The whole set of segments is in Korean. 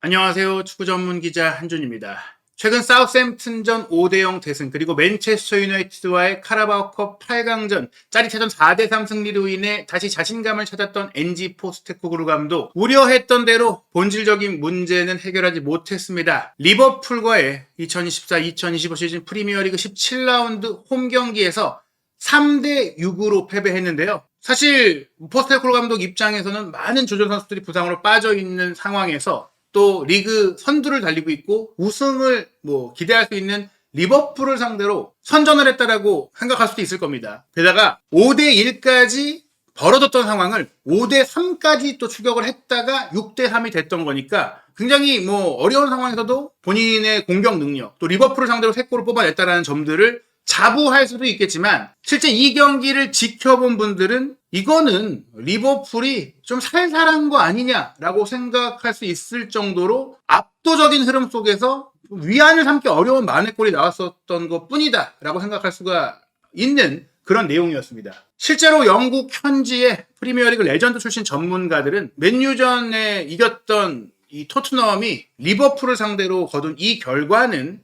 안녕하세요. 축구 전문 기자 한준입니다. 최근 사우샘프턴전 5대0 대승 그리고 맨체스터 유나이티드와의 카라바오컵 8강전 짜릿하던 4대3 승리로 인해 다시 자신감을 찾았던 엔지 포스테코글루 감독. 우려했던 대로 본질적인 문제는 해결하지 못했습니다. 리버풀과의 2024-2025 시즌 프리미어리그 17라운드 홈 경기에서 3대6으로 패배했는데요. 사실 포스테코글루 감독 입장에서는 많은 조전 선수들이 부상으로 빠져있는 상황에서 또 리그 선두를 달리고 있고 우승을 기대할 수 있는 리버풀을 상대로 선전을 했다라고 생각할 수도 있을 겁니다. 게다가 5대1까지 벌어졌던 상황을 5대3까지 또 추격을 했다가 6대3이 됐던 거니까 굉장히 어려운 상황에서도 본인의 공격 능력, 또 리버풀을 상대로 3골을 뽑아냈다라는 점들을 자부할 수도 있겠지만 실제 이 경기를 지켜본 분들은 이거는 리버풀이 좀 살살한 거 아니냐라고 생각할 수 있을 정도로 압도적인 흐름 속에서 위안을 삼기 어려운 만회골이 나왔었던 것 뿐이다 라고 생각할 수가 있는 그런 내용이었습니다. 실제로 영국 현지의 프리미어리그 레전드 출신 전문가들은 맨유전에 이겼던 이 토트넘이 리버풀을 상대로 거둔 이 결과는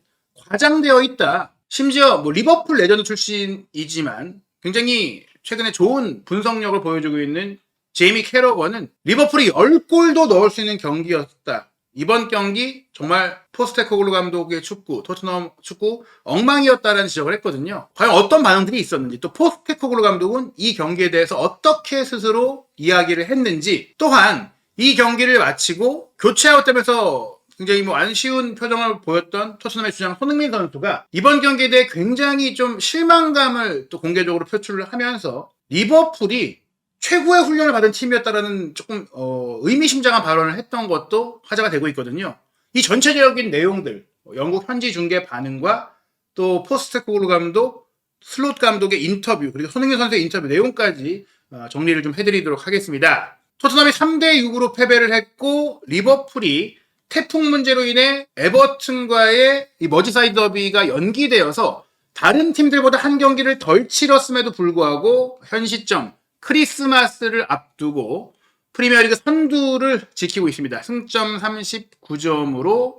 과장되어 있다. 심지어 리버풀 레전드 출신이지만 굉장히 최근에 좋은 분석력을 보여주고 있는 제이미 캐러건은 리버풀이 10골도 넣을 수 있는 경기였다. 이번 경기 정말 포스테코글루 감독의 축구, 토트넘 축구 엉망이었다라는 지적을 했거든요. 과연 어떤 반응들이 있었는지, 또 포스테코글루 감독은 이 경기에 대해서 어떻게 스스로 이야기를 했는지, 또한 이 경기를 마치고 교체 아웃되면서 굉장히 안 쉬운 표정을 보였던 토트넘의 주장 손흥민 선수가 이번 경기에 대해 굉장히 좀 실망감을 또 공개적으로 표출을 하면서 리버풀이 최고의 훈련을 받은 팀이었다라는 조금 의미심장한 발언을 했던 것도 화제가 되고 있거든요. 이 전체적인 내용들, 영국 현지 중계 반응과 또 포스테코글루 감독, 슬롯 감독의 인터뷰, 그리고 손흥민 선수의 인터뷰 내용까지 정리를 좀 해드리도록 하겠습니다. 토트넘이 3대6으로 패배를 했고 리버풀이 태풍 문제로 인해 에버튼과의 이 머지사이드 더비가 연기되어서 다른 팀들보다 한 경기를 덜 치렀음에도 불구하고 현 시점 크리스마스를 앞두고 프리미어리그 선두를 지키고 있습니다. 승점 39점으로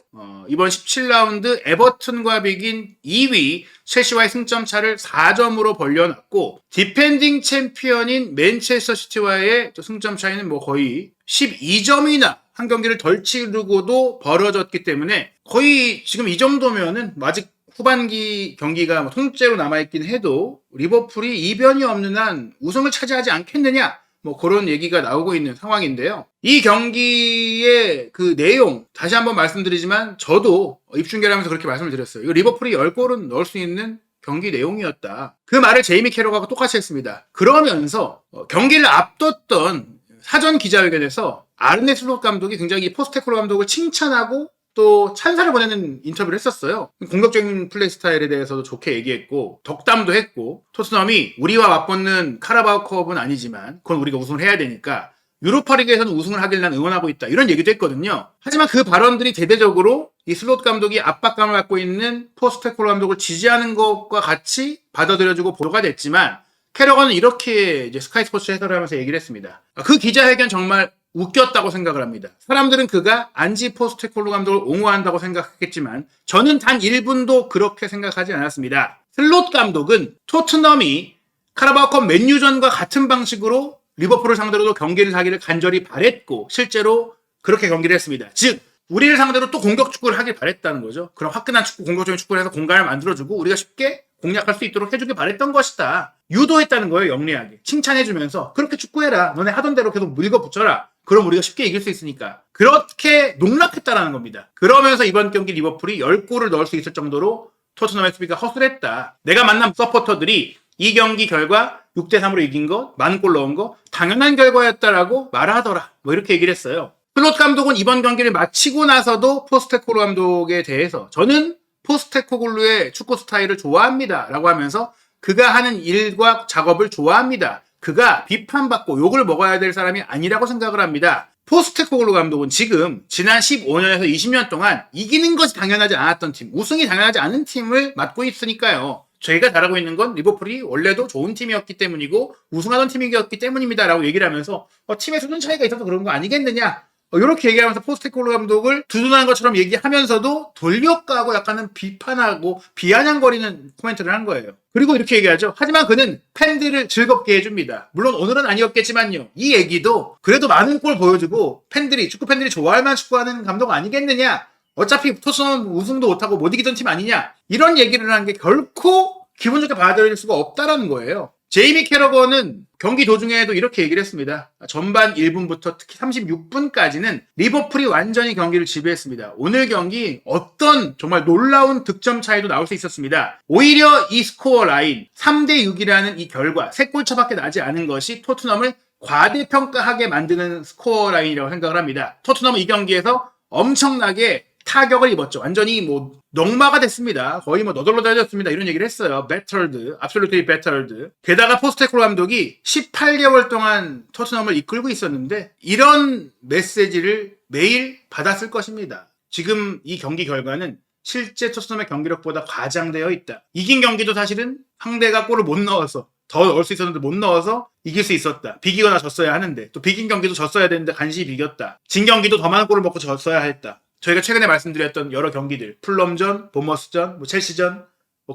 이번 17라운드 에버튼과 비긴 2위 첼시와의 승점 차를 4점으로 벌려놨고 디펜딩 챔피언인 맨체스터 시티와의 승점 차이는 거의 12점이나 한 경기를 덜 치르고도 벌어졌기 때문에 거의 지금 이 정도면은 아직 후반기 경기가 통째로 남아있긴 해도 리버풀이 이변이 없는 한 우승을 차지하지 않겠느냐 그런 얘기가 나오고 있는 상황인데요. 이 경기의 그 내용 다시 한번 말씀드리지만 저도 입중계를 하면서 그렇게 말씀을 드렸어요. 이거 리버풀이 10골은 넣을 수 있는 경기 내용이었다. 그 말을 제이미 캐러가가 똑같이 했습니다. 그러면서 경기를 앞뒀던 사전 기자회견에서 아르네 슬롯 감독이 굉장히 포스테코글루 감독을 칭찬하고 또 찬사를 보내는 인터뷰를 했었어요. 공격적인 플레이 스타일에 대해서도 좋게 얘기했고 덕담도 했고 토트넘이 우리와 맞붙는 카라바오컵은 아니지만 그건 우리가 우승을 해야 되니까 유로파리그에서는 우승을 하길 난 응원하고 있다. 이런 얘기도 했거든요. 하지만 그 발언들이 대대적으로 이 슬롯 감독이 압박감을 갖고 있는 포스테코글루 감독을 지지하는 것과 같이 받아들여지고 보도가 됐지만 캐러건은 이렇게 이제 스카이 스포츠 해설을 하면서 얘기를 했습니다. 그 기자회견 정말 웃겼다고 생각을 합니다. 사람들은 그가 안지 포스테코글루 감독을 옹호한다고 생각했겠지만 저는 단 1분도 그렇게 생각하지 않았습니다. 슬롯 감독은 토트넘이 카라바오컵 맨유전과 같은 방식으로 리버풀을 상대로도 경기를 하기를 간절히 바랬고 실제로 그렇게 경기를 했습니다. 즉 우리를 상대로 또 공격 축구를 하길 바랬다는 거죠. 그럼 화끈한 축구, 공격적인 축구를 해서 공간을 만들어주고 우리가 쉽게 공략할 수 있도록 해주길 바랬던 것이다. 유도했다는 거예요. 영리하게. 칭찬해주면서 그렇게 축구해라. 너네 하던 대로 계속 밀어붙여라. 그럼 우리가 쉽게 이길 수 있으니까. 그렇게 농락했다라는 겁니다. 그러면서 이번 경기 리버풀이 10골을 넣을 수 있을 정도로 토트넘의 수비가 허술했다. 내가 만난 서포터들이 이 경기 결과 6대3으로 이긴 거, 10,000골 넣은 거 당연한 결과였다라고 말하더라. 이렇게 얘기를 했어요. 슬롯 감독은 이번 경기를 마치고 나서도 포스테코글루 감독에 대해서 저는 포스테코글루의 축구 스타일을 좋아합니다 라고 하면서 그가 하는 일과 작업을 좋아합니다. 그가 비판받고 욕을 먹어야 될 사람이 아니라고 생각을 합니다. 포스테코글루 감독은 지금 지난 15년에서 20년 동안 이기는 것이 당연하지 않았던 팀, 우승이 당연하지 않은 팀을 맡고 있으니까요. 저희가 잘하고 있는 건 리버풀이 원래도 좋은 팀이었기 때문이고 우승하던 팀이었기 때문입니다 라고 얘기를 하면서 팀의 수준 차이가 있어서 그런 거 아니겠느냐 이렇게 얘기하면서 포스테코글루 감독을 두둔하는 것처럼 얘기하면서도 돌려가고 약간은 비판하고 비아냥거리는 코멘트를 한 거예요. 그리고 이렇게 얘기하죠. 하지만 그는 팬들을 즐겁게 해줍니다. 물론 오늘은 아니었겠지만요. 이 얘기도 그래도 많은 골 보여주고 축구 팬들이 좋아할 만한 축구하는 감독 아니겠느냐. 어차피 토트넘 우승도 못하고 못 이기던 팀 아니냐. 이런 얘기를 하는 게 결코 기분 좋게 받아들일 수가 없다라는 거예요. 제이미 캐러건은 경기 도중에도 이렇게 얘기를 했습니다. 전반 1분부터 특히 36분까지는 리버풀이 완전히 경기를 지배했습니다. 오늘 경기 어떤 정말 놀라운 득점 차이도 나올 수 있었습니다. 오히려 이 스코어 라인 3대6이라는 이 결과 3골 차밖에 나지 않은 것이 토트넘을 과대평가하게 만드는 스코어 라인이라고 생각을 합니다. 토트넘은 이 경기에서 엄청나게 타격을 입었죠. 완전히 넉마가 됐습니다. 거의 너덜너덜해졌습니다. 이런 얘기를 했어요. battered, absolutely battered. 게다가 포스테코글루 감독이 18개월 동안 토트넘을 이끌고 있었는데 이런 메시지를 매일 받았을 것입니다. 지금 이 경기 결과는 실제 토트넘의 경기력보다 과장되어 있다. 이긴 경기도 사실은 상대가 골을 못 넣어서 더 넣을 수 있었는데 못 넣어서 이길 수 있었다. 비기거나 졌어야 하는데 또 비긴 경기도 졌어야 되는데 간신히 비겼다. 진 경기도 더 많은 골을 먹고 졌어야 했다. 저희가 최근에 말씀드렸던 여러 경기들, 풀럼전, 보머스전, 첼시전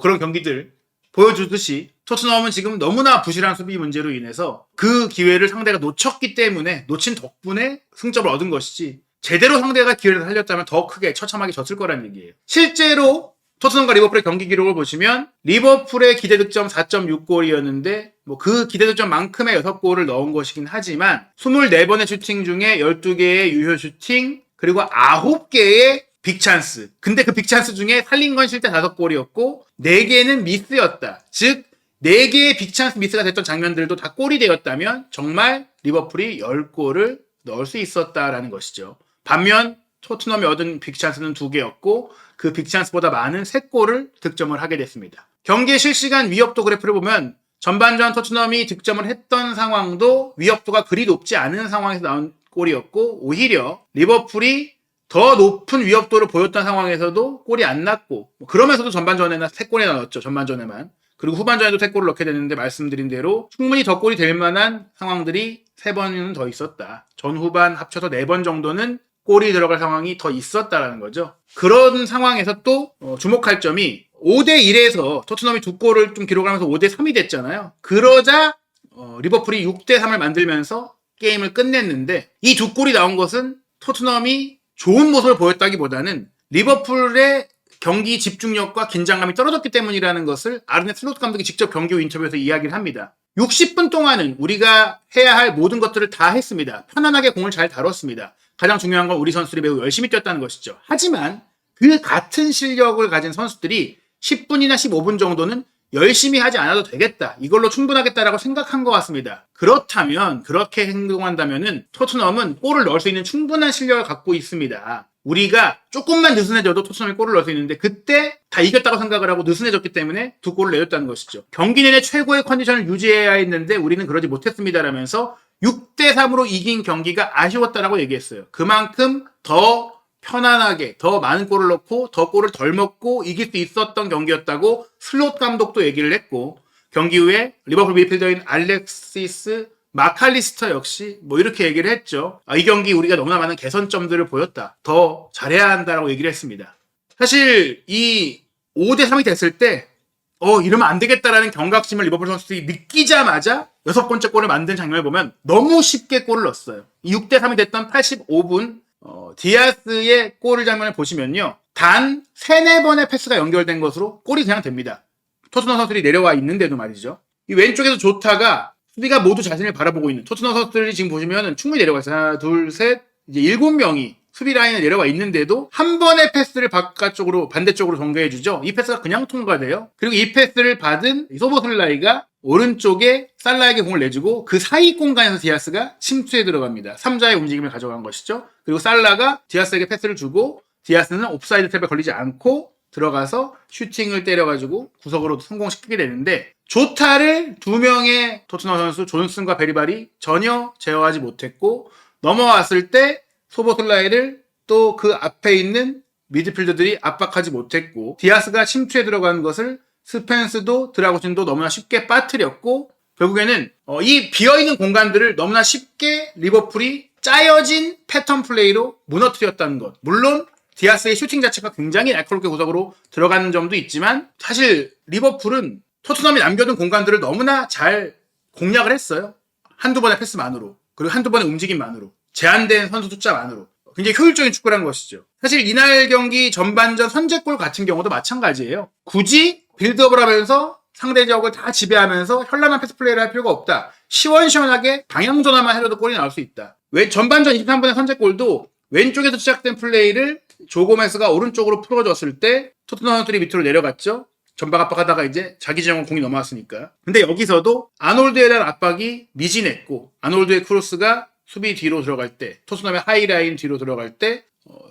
그런 경기들 보여주듯이 토트넘은 지금 너무나 부실한 수비 문제로 인해서 그 기회를 상대가 놓친 덕분에 승점을 얻은 것이지 제대로 상대가 기회를 살렸다면 더 크게 처참하게 졌을 거라는 얘기예요. 실제로 토트넘과 리버풀의 경기 기록을 보시면 리버풀의 기대 득점 4.6골이었는데 그 기대 득점만큼의 6골을 넣은 것이긴 하지만 24번의 슈팅 중에 12개의 유효 슈팅 그리고 9개의 빅찬스. 근데 그 빅찬스 중에 살린 건 실제 5골이었고 4개는 미스였다. 즉 4개의 빅찬스 미스가 됐던 장면들도 다 골이 되었다면 정말 리버풀이 10골을 넣을 수 있었다라는 것이죠. 반면 토트넘이 얻은 빅찬스는 2개였고 그 빅찬스보다 많은 3골을 득점을 하게 됐습니다. 경기의 실시간 위협도 그래프를 보면 전반전 토트넘이 득점을 했던 상황도 위협도가 그리 높지 않은 상황에서 나온 골이었고 오히려 리버풀이 더 높은 위협도를 보였던 상황에서도 골이 안 났고 그러면서도 전반전에는 3골이나 넣었죠. 전반전에만. 그리고 후반전에도 3골을 넣게 됐는데 말씀드린 대로 충분히 더 골이 될 만한 상황들이 3번은 더 있었다. 전후반 합쳐서 4번 정도는 골이 들어갈 상황이 더 있었다라는 거죠. 그런 상황에서 또 주목할 점이 5대1에서 토트넘이 2골을 좀 기록하면서 5대3이 됐잖아요. 그러자 리버풀이 6대3을 만들면서 게임을 끝냈는데 이 2골이 나온 것은 토트넘이 좋은 모습을 보였다기보다는 리버풀의 경기 집중력과 긴장감이 떨어졌기 때문이라는 것을 아르네 슬롯 감독이 직접 경기 후 인터뷰에서 이야기를 합니다. 60분 동안은 우리가 해야 할 모든 것들을 다 했습니다. 편안하게 공을 잘 다뤘습니다. 가장 중요한 건 우리 선수들이 매우 열심히 뛰었다는 것이죠. 하지만 그 같은 실력을 가진 선수들이 10분이나 15분 정도는 열심히 하지 않아도 되겠다. 이걸로 충분하겠다라고 생각한 것 같습니다. 그렇다면 그렇게 행동한다면은 토트넘은 골을 넣을 수 있는 충분한 실력을 갖고 있습니다. 우리가 조금만 느슨해져도 토트넘이 골을 넣을 수 있는데 그때 다 이겼다고 생각을 하고 느슨해졌기 때문에 2골을 내줬다는 것이죠. 경기 내내 최고의 컨디션을 유지해야 했는데 우리는 그러지 못했습니다라면서 6대3으로 이긴 경기가 아쉬웠다라고 얘기했어요. 그만큼 더 편안하게 더 많은 골을 넣고 더 골을 덜 먹고 이길 수 있었던 경기였다고 슬롯 감독도 얘기를 했고 경기 후에 리버풀 미드필더인 알렉시스 마칼리스터 역시 이렇게 얘기를 했죠. 이 경기 우리가 너무나 많은 개선점들을 보였다. 더 잘해야 한다라고 얘기를 했습니다. 사실 이 5대3이 됐을 때 이러면 안 되겠다라는 경각심을 리버풀 선수들이 느끼자마자 6번째 골을 만든 장면을 보면 너무 쉽게 골을 넣었어요. 이 6대3이 됐던 85분 디아스의 골 장면을 보시면요. 단 3-4번의 패스가 연결된 것으로 골이 그냥 됩니다. 토트넘 선수들이 내려와 있는데도 말이죠. 이 왼쪽에서 조타가 수비가 모두 자신을 바라보고 있는 토트넘 선수들이 지금 보시면 충분히 내려가 있어요. 하나, 둘, 셋, 이제 7명이 수비 라인에 내려와 있는데도 한 번의 패스를 반대쪽으로 전개해주죠. 이 패스가 그냥 통과돼요. 그리고 이 패스를 받은 소보슬라이가 오른쪽에 살라에게 공을 내주고 그 사이 공간에서 디아스가 침투에 들어갑니다. 3자의 움직임을 가져간 것이죠. 그리고 살라가 디아스에게 패스를 주고 디아스는 옵사이드 탭에 걸리지 않고 들어가서 슈팅을 때려가지고 구석으로 성공시키게 되는데 조타를 2명의 토트넘 선수 존슨과 베리발이 전혀 제어하지 못했고 넘어왔을 때 소보슬라이를 또 그 앞에 있는 미드필더들이 압박하지 못했고 디아스가 침투에 들어간 것을 스펜스도 드라구신도 너무나 쉽게 빠뜨렸고 결국에는 이 비어있는 공간들을 너무나 쉽게 리버풀이 짜여진 패턴 플레이로 무너뜨렸다는 것. 물론 디아스의 슈팅 자체가 굉장히 날카롭게 구석으로 들어가는 점도 있지만 사실 리버풀은 토트넘이 남겨둔 공간들을 너무나 잘 공략을 했어요. 한두 번의 패스만으로, 그리고 한두 번의 움직임만으로, 제한된 선수 숫자만으로 굉장히 효율적인 축구를 한 것이죠. 사실 이날 경기 전반전 선제골 같은 경우도 마찬가지예요. 굳이 빌드업을 하면서 상대 지역을 다 지배하면서 현란한 패스 플레이를 할 필요가 없다. 시원시원하게 방향 전환만 해도 골이 나올 수 있다. 왜 전반전 23분의 선제골도 왼쪽에서 시작된 플레이를 조고메스가 오른쪽으로 풀어줬을 때 토트넘 선수들이 밑으로 내려갔죠. 전방 압박하다가 이제 자기 지역으로 공이 넘어왔으니까. 근데 여기서도 아놀드에 대한 압박이 미진했고 아놀드의 크로스가 수비 뒤로 들어갈 때, 토트넘의 하이라인 뒤로 들어갈 때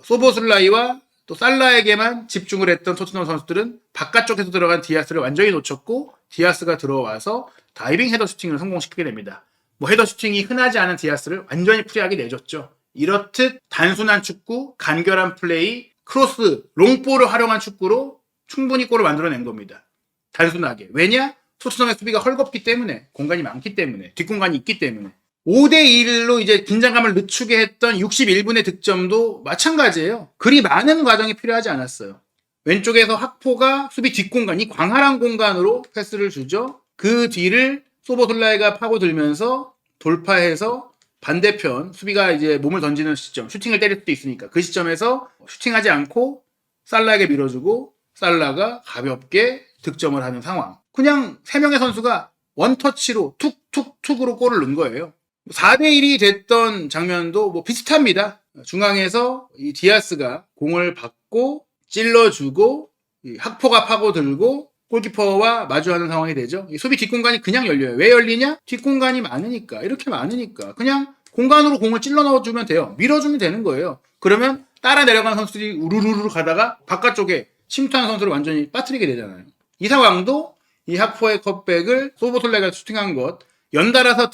소보슬라이와 또 살라에게만 집중을 했던 토트넘 선수들은 바깥쪽에서 들어간 디아스를 완전히 놓쳤고 디아스가 들어와서 다이빙 헤더 슈팅을 성공시키게 됩니다. 헤더 슈팅이 흔하지 않은 디아스를 완전히 프리하게 내줬죠. 이렇듯 단순한 축구, 간결한 플레이, 크로스, 롱볼을 활용한 축구로 충분히 골을 만들어낸 겁니다. 단순하게. 왜냐? 토트넘의 수비가 헐겁기 때문에, 공간이 많기 때문에, 뒷공간이 있기 때문에. 5대1로 이제 긴장감을 늦추게 했던 61분의 득점도 마찬가지예요. 그리 많은 과정이 필요하지 않았어요. 왼쪽에서 학포가 수비 뒷공간, 이 광활한 공간으로 패스를 주죠. 그 뒤를 소보슬라이가 파고들면서 돌파해서 반대편 수비가 이제 몸을 던지는 시점, 슈팅을 때릴 수도 있으니까 그 시점에서 슈팅하지 않고 살라에게 밀어주고 살라가 가볍게 득점을 하는 상황. 그냥 3명의 선수가 원터치로 툭툭툭으로 골을 넣은 거예요. 4대1이 됐던 장면도 비슷합니다. 중앙에서 이 디아스가 공을 받고 찔러주고 학포가 파고들고 골키퍼와 마주하는 상황이 되죠. 이 수비 뒷공간이 그냥 열려요. 왜 열리냐? 뒷공간이 많으니까. 이렇게 많으니까. 그냥 공간으로 공을 찔러 넣어주면 돼요. 밀어주면 되는 거예요. 그러면 따라 내려가는 선수들이 우르르르 가다가 바깥쪽에 침투하는 선수를 완전히 빠뜨리게 되잖아요. 이 상황도 이 학포의 컵백을 소보슬레가 슈팅한 것, 연달아서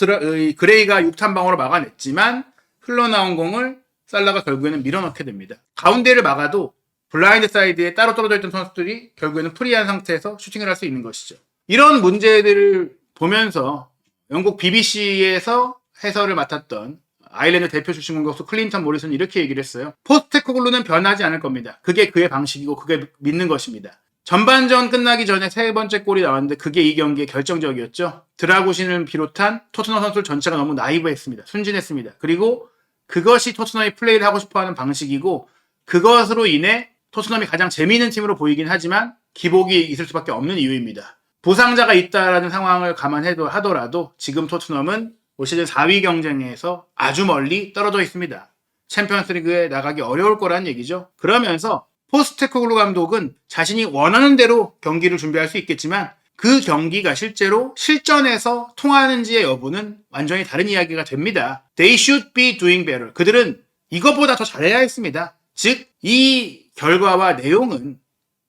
그레이가 6탄방으로 막아냈지만 흘러나온 공을 살라가 결국에는 밀어넣게 됩니다. 가운데를 막아도 블라인드 사이드에 따로 떨어져 있던 선수들이 결국에는 프리한 상태에서 슈팅을 할 수 있는 것이죠. 이런 문제들을 보면서 영국 BBC에서 해설을 맡았던 아일랜드 대표 출신 공격수 클린턴 모리슨은 이렇게 얘기를 했어요. 포스테코글루는 변하지 않을 겁니다. 그게 그의 방식이고 그게 믿는 것입니다. 전반전 끝나기 전에 3번째 골이 나왔는데 그게 이 경기의 결정적이었죠. 드라구신을 비롯한 토트넘 선수들 전체가 너무 나이브했습니다. 순진했습니다. 그리고 그것이 토트넘이 플레이를 하고 싶어하는 방식이고 그것으로 인해 토트넘이 가장 재미있는 팀으로 보이긴 하지만 기복이 있을 수밖에 없는 이유입니다. 부상자가 있다라는 상황을 감안하더라도 지금 토트넘은 올 시즌 4위 경쟁에서 아주 멀리 떨어져 있습니다. 챔피언스리그에 나가기 어려울 거란 얘기죠. 그러면서 포스테코글루 감독은 자신이 원하는 대로 경기를 준비할 수 있겠지만 그 경기가 실제로 실전에서 통하는지의 여부는 완전히 다른 이야기가 됩니다. They should be doing better. 그들은 이것보다 더 잘해야 했습니다. 즉, 이 결과와 내용은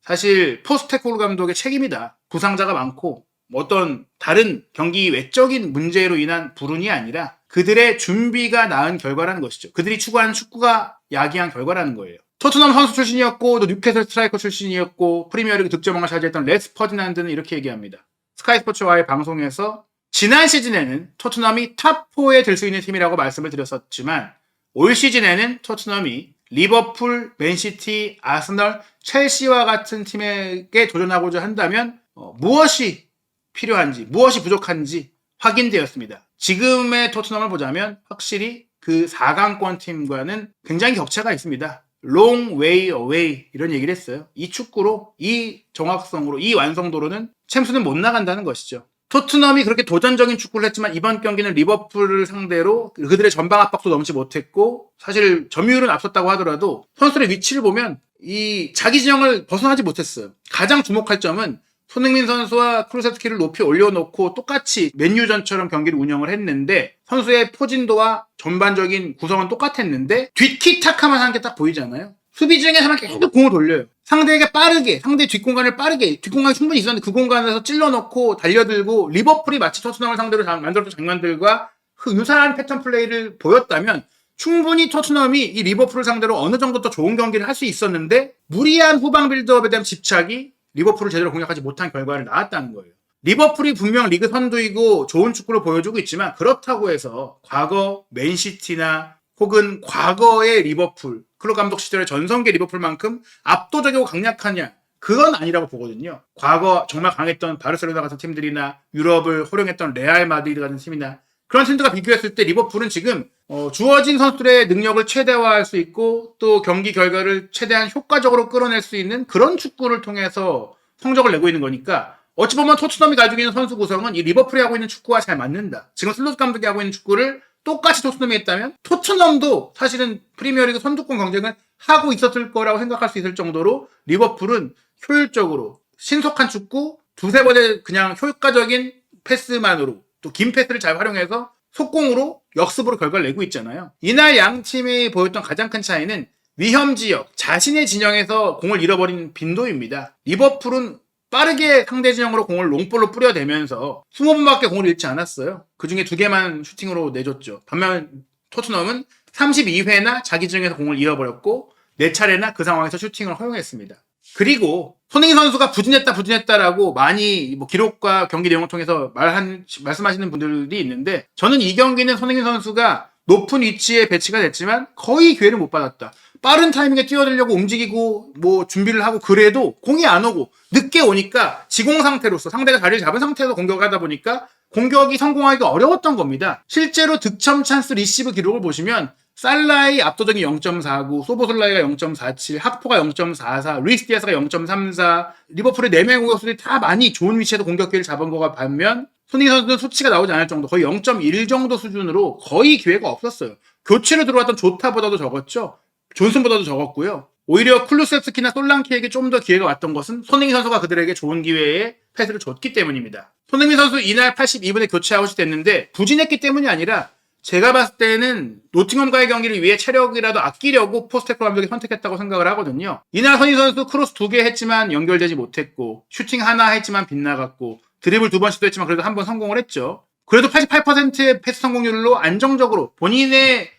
사실 포스테코글루 감독의 책임이다. 부상자가 많고 어떤 다른 경기 외적인 문제로 인한 불운이 아니라 그들의 준비가 낳은 결과라는 것이죠. 그들이 추구하는 축구가 야기한 결과라는 거예요. 토트넘 선수 출신이었고 또 뉴캐슬 스트라이커 출신이었고 프리미어리그 득점왕을 차지했던 레스 퍼디난드는 이렇게 얘기합니다. 스카이 스포츠와의 방송에서 지난 시즌에는 토트넘이 탑4에 들 수 있는 팀이라고 말씀을 드렸었지만 올 시즌에는 토트넘이 리버풀, 맨시티, 아스널, 첼시와 같은 팀에게 도전하고자 한다면 무엇이 필요한지, 무엇이 부족한지 확인되었습니다. 지금의 토트넘을 보자면 확실히 그 4강권 팀과는 굉장히 격차가 있습니다. long way away 이런 얘기를 했어요. 이 축구로, 이 정확성으로, 이 완성도로는 챔스는 못 나간다는 것이죠. 토트넘이 그렇게 도전적인 축구를 했지만 이번 경기는 리버풀을 상대로 그들의 전방 압박도 넘지 못했고 사실 점유율은 앞섰다고 하더라도 선수들의 위치를 보면 이 자기 진영을 벗어나지 못했어요. 가장 주목할 점은 손흥민 선수와 크루세스키를 높이 올려놓고 똑같이 맨유전처럼 경기를 운영을 했는데 선수의 포진도와 전반적인 구성은 똑같았는데 뒷키타카만 한 게 딱 보이잖아요. 수비 중에서만 계속 공을 돌려요. 상대에게 빠르게, 상대 뒷공간을 빠르게, 뒷공간이 충분히 있었는데 그 공간에서 찔러넣고 달려들고 리버풀이 마치 토트넘을 상대로 만들었던 장면들과 그 유사한 패턴 플레이를 보였다면 충분히 토트넘이 이 리버풀을 상대로 어느 정도 더 좋은 경기를 할 수 있었는데 무리한 후방 빌드업에 대한 집착이 리버풀을 제대로 공략하지 못한 결과를 낳았다는 거예요. 리버풀이 분명 리그 선두이고 좋은 축구를 보여주고 있지만 그렇다고 해서 과거 맨시티나 혹은 과거의 리버풀, 클롭 감독 시절의 전성기 리버풀만큼 압도적이고 강력하냐? 그건 아니라고 보거든요. 과거 정말 강했던 바르셀로나 같은 팀들이나 유럽을 호령했던 레알 마드리드 같은 팀이나 그런 팀들과 비교했을 때 리버풀은 지금 주어진 선수들의 능력을 최대화할 수 있고 또 경기 결과를 최대한 효과적으로 끌어낼 수 있는 그런 축구를 통해서 성적을 내고 있는 거니까 어찌 보면 토트넘이 가지고 있는 선수 구성은 이 리버풀이 하고 있는 축구와 잘 맞는다. 지금 슬롯 감독이 하고 있는 축구를 똑같이 토트넘이 했다면 토트넘도 사실은 프리미어리그 선두권 경쟁을 하고 있었을 거라고 생각할 수 있을 정도로 리버풀은 효율적으로 신속한 축구, 두세 번의 그냥 효과적인 패스만으로 또 긴 패스를 잘 활용해서 속공으로 역습으로 결과를 내고 있잖아요. 이날 양 팀이 보였던 가장 큰 차이는 위험 지역, 자신의 진영에서 공을 잃어버린 빈도입니다. 리버풀은 빠르게 상대 진영으로 공을 롱볼로 뿌려대면서 20번밖에 공을 잃지 않았어요. 그중에 2개만 슈팅으로 내줬죠. 반면 토트넘은 32회나 자기 진영에서 공을 잃어버렸고 4차례나 그 상황에서 슈팅을 허용했습니다. 그리고 손흥민 선수가 부진했다라고 많이 기록과 경기 내용을 통해서 말씀하시는 분들이 있는데 저는 이 경기는 손흥민 선수가 높은 위치에 배치가 됐지만 거의 기회를 못 받았다. 빠른 타이밍에 뛰어들려고 움직이고 준비를 하고 그래도 공이 안 오고 늦게 오니까 지공 상태로서 상대가 자리를 잡은 상태에서 공격을 하다 보니까 공격이 성공하기가 어려웠던 겁니다. 실제로 득점 찬스 리시브 기록을 보시면 살라의 압도적인 0.49, 소보슬라이가 0.47, 학포가 0.44, 루이스 디아스가 0.34, 리버풀의 4명의 공격수들이 다 많이 좋은 위치에서 공격 기회를 잡은 거가 반면 손흥민 선수는 수치가 나오지 않을 정도, 거의 0.1 정도 수준으로 거의 기회가 없었어요. 교체로 들어왔던 조타보다도 적었죠. 존슨보다도 적었고요. 오히려 쿨루세프스키나 솔랑키에게 좀 더 기회가 왔던 것은 손흥민 선수가 그들에게 좋은 기회에 패스를 줬기 때문입니다. 손흥민 선수 이날 82분에 교체 아웃이 됐는데 부진했기 때문이 아니라 제가 봤을 때는 노팅엄과의 경기를 위해 체력이라도 아끼려고 포스테코글루 감독이 선택했다고 생각을 하거든요. 이날 손흥민 선수 크로스 2개 했지만 연결되지 못했고 슈팅 하나 했지만 빗나갔고 드리블 2번 시도했지만 그래도 한 번 성공을 했죠. 그래도 88%의 패스 성공률로 안정적으로 본인의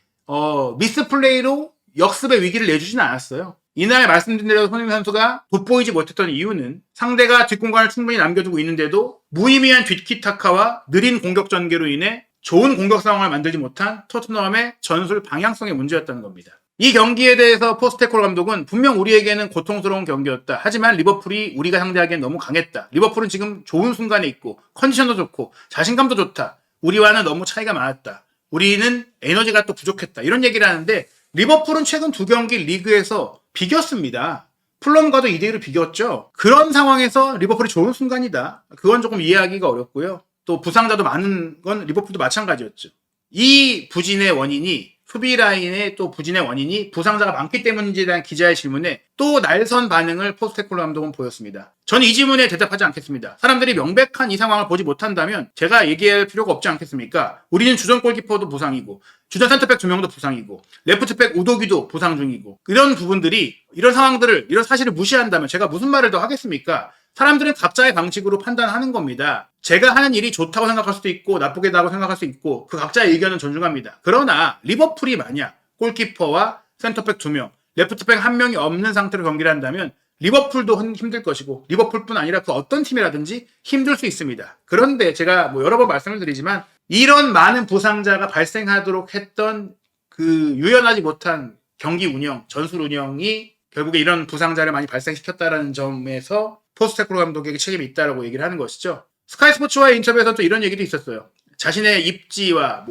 미스 플레이로 역습의 위기를 내주지는 않았어요. 이날 말씀드린 대로 손흥민 선수가 돋보이지 못했던 이유는 상대가 뒷공간을 충분히 남겨두고 있는데도 무의미한 뒷키타카와 느린 공격 전개로 인해 좋은 공격 상황을 만들지 못한 토트넘의 전술 방향성의 문제였다는 겁니다. 이 경기에 대해서 포스테코글루 감독은 분명 우리에게는 고통스러운 경기였다. 하지만 리버풀이 우리가 상대하기엔 너무 강했다. 리버풀은 지금 좋은 순간에 있고 컨디션도 좋고 자신감도 좋다. 우리와는 너무 차이가 많았다. 우리는 에너지가 또 부족했다. 이런 얘기를 하는데 리버풀은 최근 2경기 리그에서 비겼습니다. 풀럼과도 2대1을 비겼죠. 그런 상황에서 리버풀이 좋은 순간이다. 그건 조금 이해하기가 어렵고요. 또 부상자도 많은 건 리버풀도 마찬가지였죠. 이 부진의 원인이 수비 라인의 또 부진의 원인이 부상자가 많기 때문인지에 대한 기자의 질문에 또 날선 반응을 포스테코글루 감독은 보였습니다. 저는 이 질문에 대답하지 않겠습니다. 사람들이 명백한 이 상황을 보지 못한다면 제가 얘기할 필요가 없지 않겠습니까? 우리는 주전 골키퍼도 부상이고 주전 센터백 2명도 부상이고 레프트백 우도기도 부상 중이고 이런 부분들이 이런 상황들을 이런 사실을 무시한다면 제가 무슨 말을 더 하겠습니까? 사람들은 각자의 방식으로 판단하는 겁니다. 제가 하는 일이 좋다고 생각할 수도 있고 나쁘게다고 생각할 수 있고 그 각자의 의견은 존중합니다. 그러나 리버풀이 만약 골키퍼와 센터백 2명, 레프트백 1명이 없는 상태로 경기를 한다면 리버풀도 힘들 것이고 리버풀뿐 아니라 그 어떤 팀이라든지 힘들 수 있습니다. 그런데 제가 여러 번 말씀을 드리지만 이런 많은 부상자가 발생하도록 했던 그 유연하지 못한 경기 운영, 전술 운영이 결국에 이런 부상자를 많이 발생시켰다는 점에서 포스테코글루 감독에게 책임이 있다라고 얘기를 하는 것이죠. 스카이 스포츠와의 인터뷰에서 또 이런 얘기도 있었어요. 자신의 입지와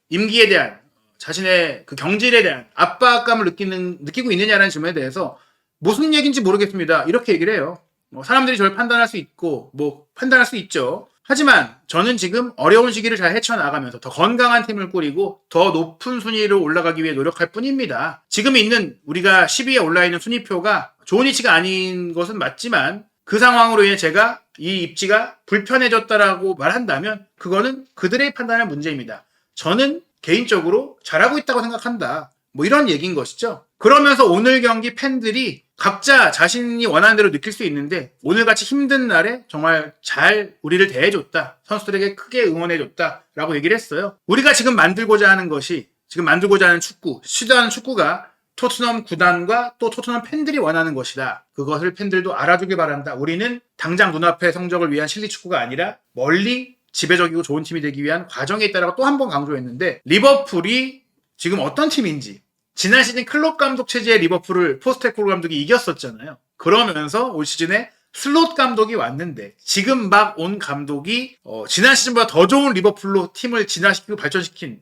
임기에 대한 자신의 그 경질에 대한 압박감을 느끼고 있느냐라는 질문에 대해서 무슨 얘기인지 모르겠습니다. 이렇게 얘기를 해요. 사람들이 저를 판단할 수 있고 판단할 수 있죠. 하지만 저는 지금 어려운 시기를 잘 헤쳐나가면서 더 건강한 팀을 꾸리고 더 높은 순위로 올라가기 위해 노력할 뿐입니다. 지금 있는 우리가 10위에 올라있는 순위표가 좋은 위치가 아닌 것은 맞지만 그 상황으로 인해 제가 이 입지가 불편해졌다라고 말한다면 그거는 그들의 판단의 문제입니다. 저는 개인적으로 잘하고 있다고 생각한다. 이런 얘기인 것이죠. 그러면서 오늘 경기 팬들이 각자 자신이 원하는 대로 느낄 수 있는데 오늘같이 힘든 날에 정말 잘 우리를 대해줬다. 선수들에게 크게 응원해줬다. 라고 얘기를 했어요. 우리가 지금 만들고자 하는 것이 지금 만들고자 하는 축구, 시도하는 축구가 토트넘 구단과 또 토트넘 팬들이 원하는 것이다. 그것을 팬들도 알아주길 바란다. 우리는 당장 눈앞의 성적을 위한 실리 축구가 아니라 멀리 지배적이고 좋은 팀이 되기 위한 과정에 있다라고 또 한 번 강조했는데 리버풀이 지금 어떤 팀인지. 지난 시즌 클롭 감독 체제의 리버풀을 포스테코글루 감독이 이겼었잖아요. 그러면서 올 시즌에 슬롯 감독이 왔는데 지금 막 온 감독이 지난 시즌보다 더 좋은 리버풀로 팀을 진화시키고 발전시킨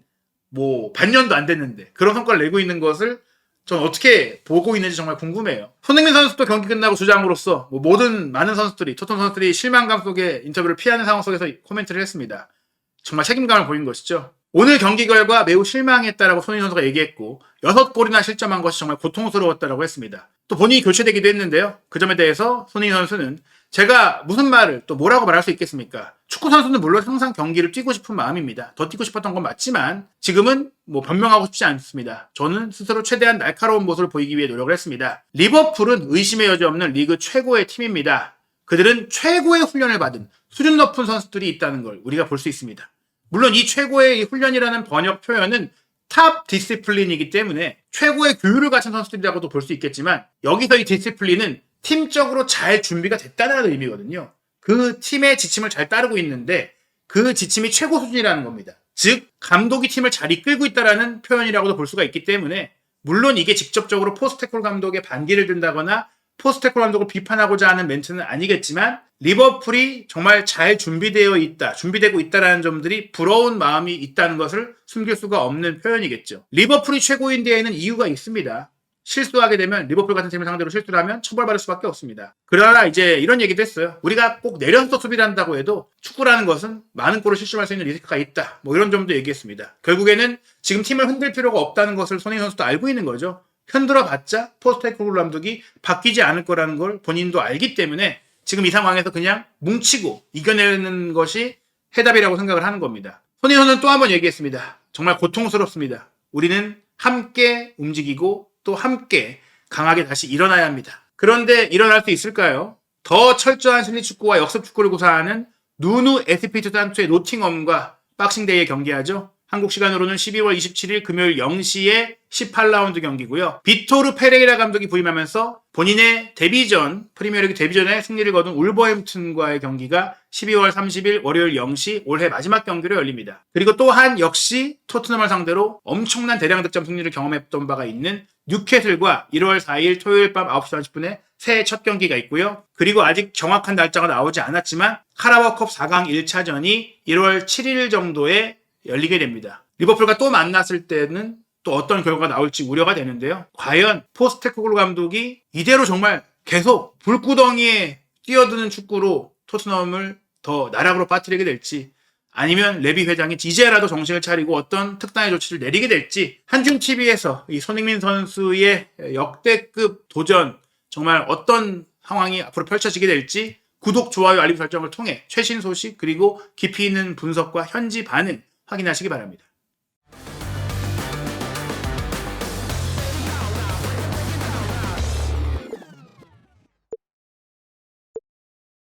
뭐 반년도 안 됐는데 그런 성과를 내고 있는 것을 전 어떻게 보고 있는지 정말 궁금해요. 손흥민 선수도 경기 끝나고 주장으로서 모든 많은 선수들이 토트넘 선수들이 실망감 속에 인터뷰를 피하는 상황 속에서 코멘트를 했습니다. 정말 책임감을 보인 것이죠. 오늘 경기 결과 매우 실망했다라고 손흥민 선수가 얘기했고 6골이나 실점한 것이 정말 고통스러웠다라고 했습니다. 또 본인이 교체되기도 했는데요. 그 점에 대해서 손흥민 선수는 제가 무슨 말을 또 뭐라고 말할 수 있겠습니까? 축구 선수는 물론 항상 경기를 뛰고 싶은 마음입니다. 더 뛰고 싶었던 건 맞지만 지금은 뭐 변명하고 싶지 않습니다. 저는 스스로 최대한 날카로운 모습을 보이기 위해 노력을 했습니다. 리버풀은 의심의 여지 없는 리그 최고의 팀입니다. 그들은 최고의 훈련을 받은 수준 높은 선수들이 있다는 걸 우리가 볼 수 있습니다. 물론 이 최고의 훈련이라는 번역 표현은 탑 디시플린이기 때문에 최고의 교육을 갖춘 선수들이라고도 볼 수 있겠지만 여기서 이 디시플린은 팀적으로 잘 준비가 됐다는 의미거든요. 그 팀의 지침을 잘 따르고 있는데 그 지침이 최고 수준이라는 겁니다. 즉 감독이 팀을 잘 이끌고 있다는 표현이라고도 볼 수가 있기 때문에 물론 이게 직접적으로 포스테코글루 감독의 반기를 든다거나 포스테코글루 감독을 비판하고자 하는 멘트는 아니겠지만 리버풀이 정말 잘 준비되고 있다라는 점들이 부러운 마음이 있다는 것을 숨길 수가 없는 표현이겠죠. 리버풀이 최고인 데에는 이유가 있습니다. 실수하게 되면 리버풀 같은 팀을 상대로 실수를 하면 처벌받을 수밖에 없습니다. 그러나 이제 이런 얘기도 했어요. 우리가 꼭 내려서 수비를 한다고 해도 축구라는 것은 많은 골을 실점할 수 있는 리스크가 있다. 뭐 이런 점도 얘기했습니다. 결국에는 지금 팀을 흔들 필요가 없다는 것을 손흥민 선수도 알고 있는 거죠. 흔들어봤자 포스테코글루 감독이 바뀌지 않을 거라는 걸 본인도 알기 때문에 지금 이 상황에서 그냥 뭉치고 이겨내는 것이 해답이라고 생각을 하는 겁니다. 손흥민 선수는 또 한 번 얘기했습니다. 정말 고통스럽습니다. 우리는 함께 움직이고 또 함께 강하게 다시 일어나야 합니다. 그런데 일어날 수 있을까요? 더 철저한 실리축구와 역습축구를 구사하는 누누 에스피리투 산투의 노팅엄과 박싱데이에 경기하죠. 한국 시간으로는 12월 27일 금요일 0시에 18라운드 경기고요. 비토르 페레이라 감독이 부임하면서 본인의 데뷔전, 프리미어리그 데뷔전에 승리를 거둔 울버햄튼과의 경기가 12월 30일 월요일 0시 올해 마지막 경기로 열립니다. 그리고 또한 역시 토트넘을 상대로 엄청난 대량 득점 승리를 경험했던 바가 있는 뉴캐슬과 1월 4일 토요일 밤 9시 30분에 새해 첫 경기가 있고요. 그리고 아직 정확한 날짜가 나오지 않았지만 카라바오컵 4강 1차전이 1월 7일 정도에 열리게 됩니다. 리버풀과 또 만났을 때는 또 어떤 결과가 나올지 우려가 되는데요. 과연 포스테코글루 감독이 이대로 정말 계속 불구덩이에 뛰어드는 축구로 토트넘을 더 나락으로 빠뜨리게 될지 아니면 레비 회장이 이제라도 정신을 차리고 어떤 특단의 조치를 내리게 될지 한준TV에서 이 손흥민 선수의 역대급 도전 정말 어떤 상황이 앞으로 펼쳐지게 될지 구독, 좋아요, 알림 설정을 통해 최신 소식 그리고 깊이 있는 분석과 현지 반응 확인하시기 바랍니다.